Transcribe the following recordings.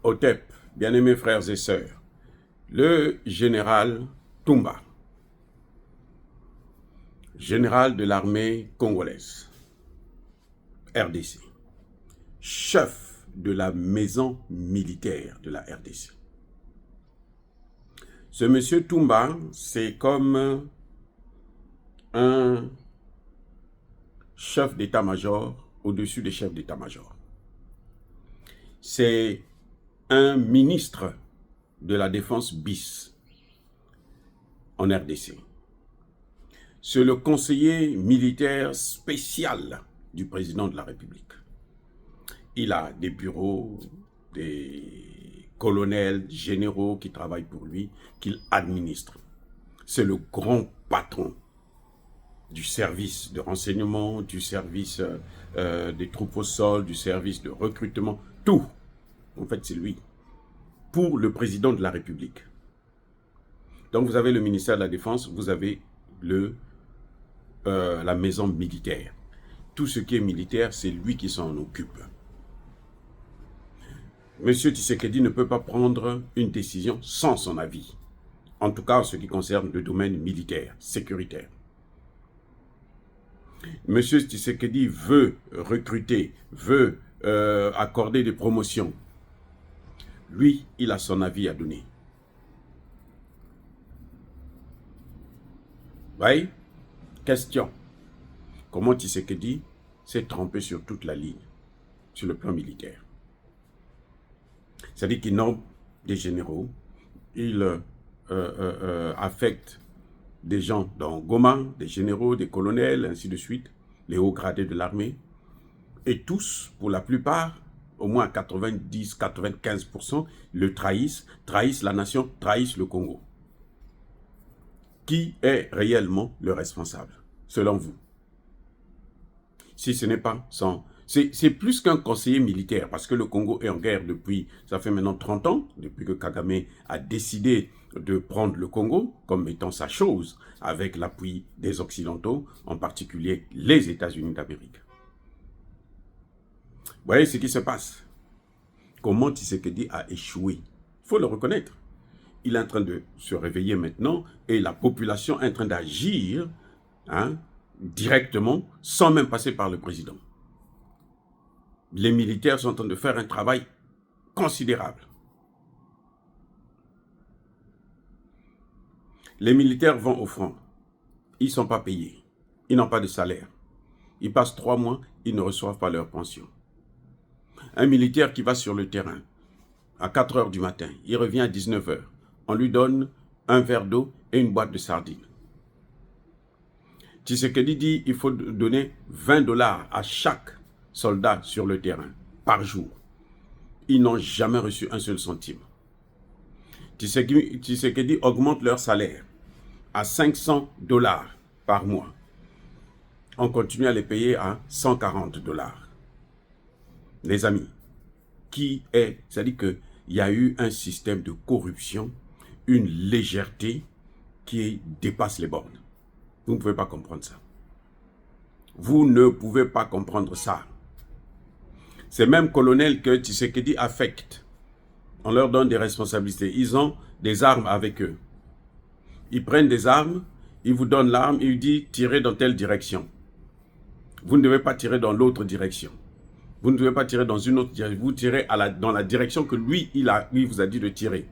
Otep, bien-aimés frères et sœurs, le général Toumba, général de l'armée congolaise, RDC, chef de la maison militaire de la RDC. Ce monsieur Toumba, c'est comme un chef d'état-major au-dessus des chefs d'état-major. C'est un ministre de la Défense bis en RDC. C'est le conseiller militaire spécial du président de la République. Il a des bureaux, des colonels, généraux qui travaillent pour lui, qu'il administre. C'est le grand patron du service de renseignement, du service des troupes au sol, du service de recrutement, tout. En fait, c'est lui, pour le président de la République. Donc, vous avez le ministère de la Défense, vous avez la maison militaire. Tout ce qui est militaire, c'est lui qui s'en occupe. Monsieur Tshisekedi ne peut pas prendre une décision sans son avis. En tout cas, en ce qui concerne le domaine militaire, sécuritaire. Monsieur Tshisekedi veut recruter, veut accorder des promotions. Lui, il a son avis à donner. Oui? Question. Comment Tshisekedi s'est trompé sur toute la ligne, sur le plan militaire? C'est-à-dire qu'il nomme des généraux, il affecte des gens dans Goma, des généraux, des colonels, ainsi de suite, les hauts gradés de l'armée, et tous, pour la plupart, au moins 90-95%, le trahissent la nation, trahissent le Congo. Qui est réellement le responsable, selon vous? Si ce n'est pas sans... C'est plus qu'un conseiller militaire, parce que le Congo est en guerre depuis, ça fait maintenant 30 ans, depuis que Kagame a décidé de prendre le Congo comme étant sa chose, avec l'appui des Occidentaux, en particulier les États-Unis d'Amérique. Vous voyez ce qui se passe. Comment Tshisekedi a échoué. Il faut le reconnaître. Il est en train de se réveiller maintenant et la population est en train d'agir directement sans même passer par le président. Les militaires sont en train de faire un travail considérable. Les militaires vont au front. Ils ne sont pas payés. Ils n'ont pas de salaire. Ils passent 3 mois, ils ne reçoivent pas leur pension. Un militaire qui va sur le terrain à 4 heures du matin, il revient à 19 heures. On lui donne un verre d'eau et une boîte de sardines. Tshisekedi dit qu'il faut donner 20 $ à chaque soldat sur le terrain par jour. Ils n'ont jamais reçu un seul centime. Tshisekedi augmente leur salaire à 500 $ par mois. On continue à les payer à 140 $. Les amis, c'est-à-dire qu'il y a eu un système de corruption, une légèreté qui dépasse les bornes. Vous ne pouvez pas comprendre ça. Vous ne pouvez pas comprendre ça. Ces mêmes colonels que Tshisekedi affecte, on leur donne des responsabilités. Ils ont des armes avec eux. Ils prennent des armes, ils vous donnent l'arme, ils vous disent tirez dans telle direction. Vous ne devez pas tirer dans l'autre direction. Vous ne devez pas tirer dans une autre direction. Vous tirez dans la direction que lui vous a dit de tirer.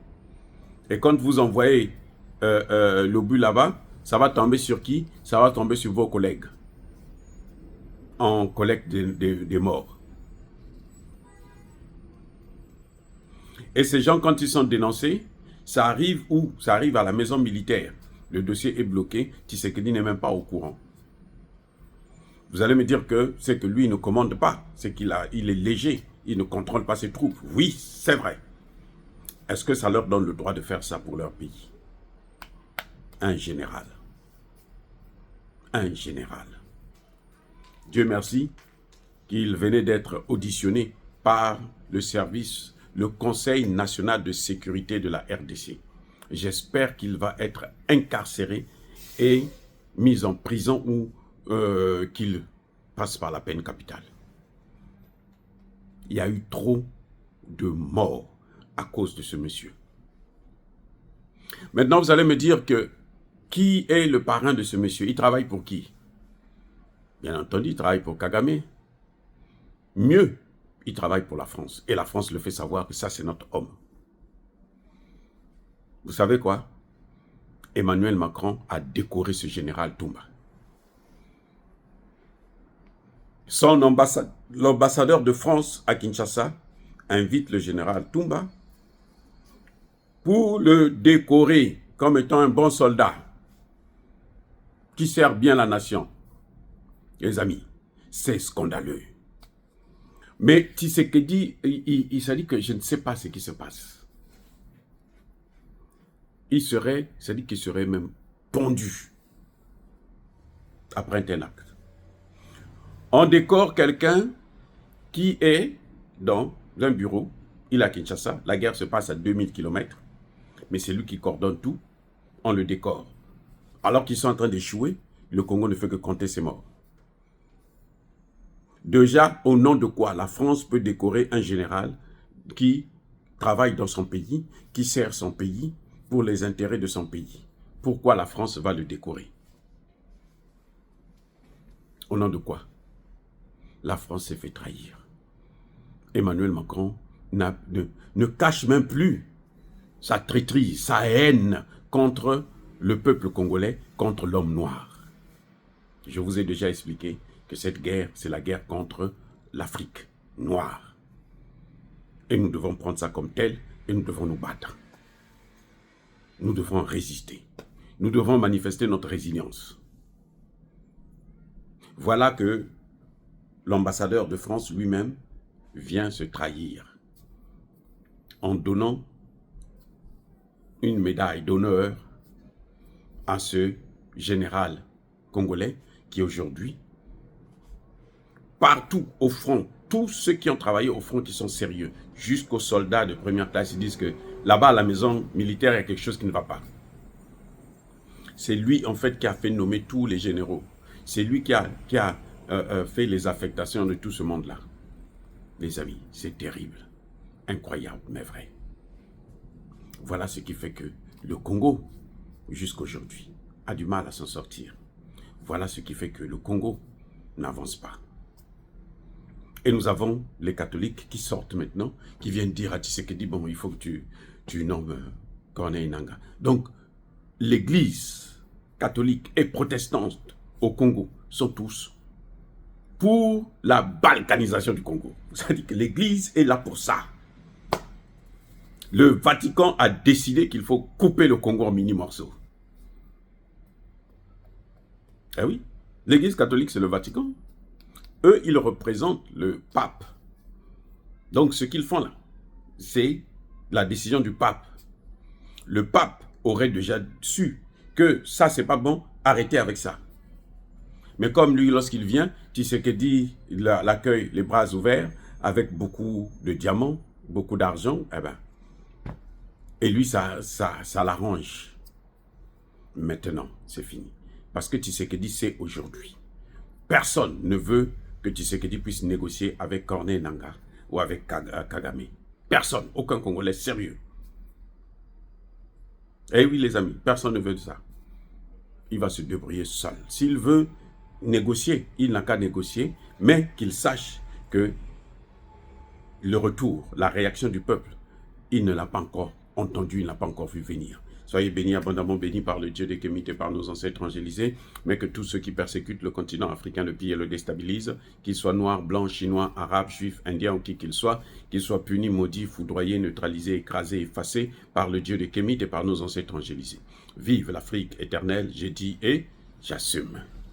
Et quand vous envoyez l'obus là-bas, ça va tomber sur qui? Ça va tomber sur vos collègues. En collecte des morts. Et ces gens, quand ils sont dénoncés, ça arrive où? Ça arrive à la maison militaire. Le dossier est bloqué. Tshisekedi n'est même pas au courant. Vous allez me dire que c'est que lui ne commande pas. C'est qu'il est léger. Il ne contrôle pas ses troupes. Oui, c'est vrai. Est-ce que ça leur donne le droit de faire ça pour leur pays? Un général. Un général. Dieu merci qu'il venait d'être auditionné par le service, le Conseil national de sécurité de la RDC. J'espère qu'il va être incarcéré et mis en prison ou qu'il passe par la peine capitale. Il y a eu trop de morts, à cause de ce monsieur. Maintenant, vous allez me dire que qui est le parrain de ce monsieur? Il travaille pour qui? Bien entendu, il travaille pour Kagame. Mieux, il travaille pour la France. Et la France le fait savoir que ça, c'est notre homme. Vous savez quoi? Emmanuel Macron a décoré ce général Toumba. L'ambassadeur de France à Kinshasa invite le général Toumba pour le décorer comme étant un bon soldat qui sert bien la nation. Les amis, c'est scandaleux. Mais Tshisekedi, il s'est dit que je ne sais pas ce qui se passe. Il s'est dit qu'il serait même pendu après un acte. On décore quelqu'un qui est dans un bureau, il est à Kinshasa, la guerre se passe à 2000 km, mais c'est lui qui coordonne tout, on le décore. Alors qu'ils sont en train d'échouer, le Congo ne fait que compter ses morts. Déjà, au nom de quoi la France peut décorer un général qui travaille dans son pays, qui sert son pays pour les intérêts de son pays? Pourquoi la France va le décorer? Au nom de quoi? La France s'est fait trahir. Emmanuel Macron ne cache même plus sa traîtrise, sa haine contre le peuple congolais, contre l'homme noir. Je vous ai déjà expliqué que cette guerre, c'est la guerre contre l'Afrique noire. Et nous devons prendre ça comme tel et nous devons nous battre. Nous devons résister. Nous devons manifester notre résilience. Voilà que l'ambassadeur de France lui-même vient se trahir en donnant une médaille d'honneur à ce général congolais qui aujourd'hui, partout au front, tous ceux qui ont travaillé au front qui sont sérieux, jusqu'aux soldats de première classe, ils disent que là-bas à la maison militaire, il y a quelque chose qui ne va pas. C'est lui en fait qui a fait nommer tous les généraux. C'est lui qui a fait les affectations de tout ce monde-là. Les amis, c'est terrible, incroyable, mais vrai. Voilà ce qui fait que le Congo, jusqu'aujourd'hui, a du mal à s'en sortir. Voilà ce qui fait que le Congo n'avance pas. Et nous avons les catholiques qui sortent maintenant, qui viennent dire à Tshisekedi, bon, il faut que tu nommes Corneille Nangaa. Donc, l'église catholique et protestante au Congo sont tous pour la balkanisation du Congo. C'est-à-dire que l'église est là pour ça. Le Vatican a décidé qu'il faut couper le Congo en mini-morceaux. Eh oui, l'église catholique, c'est le Vatican. Eux, ils représentent le pape. Donc, ce qu'ils font là, c'est la décision du pape. Le pape aurait déjà su que ça, c'est pas bon, arrêtez avec ça. Mais comme lui, lorsqu'il vient, Tshisekedi l'accueille les bras ouverts, avec beaucoup de diamants, beaucoup d'argent, eh ben, et lui, ça l'arrange. Maintenant, c'est fini. Parce que Tshisekedi, c'est aujourd'hui. Personne ne veut que Tshisekedi puisse négocier avec Corneille Nangaa ou avec Kagame. Personne, aucun Congolais sérieux. Eh oui, les amis, personne ne veut de ça. Il va se débrouiller seul. S'il veut négocier, il n'a qu'à négocier, mais qu'il sache que le retour, la réaction du peuple, il ne l'a pas encore entendu, il ne l'a pas encore vu venir. Soyez bénis, abondamment bénis par le Dieu des Kémites et par nos ancêtres angélisés, mais que tous ceux qui persécutent le continent africain le pillent et le déstabilisent, qu'ils soient noirs, blancs, chinois, arabes, juifs, indiens ou qui qu'ils soient punis, maudits, foudroyés, neutralisés, écrasés, effacés par le Dieu des Kémites et par nos ancêtres angélisés. Vive l'Afrique éternelle, j'ai dit et j'assume.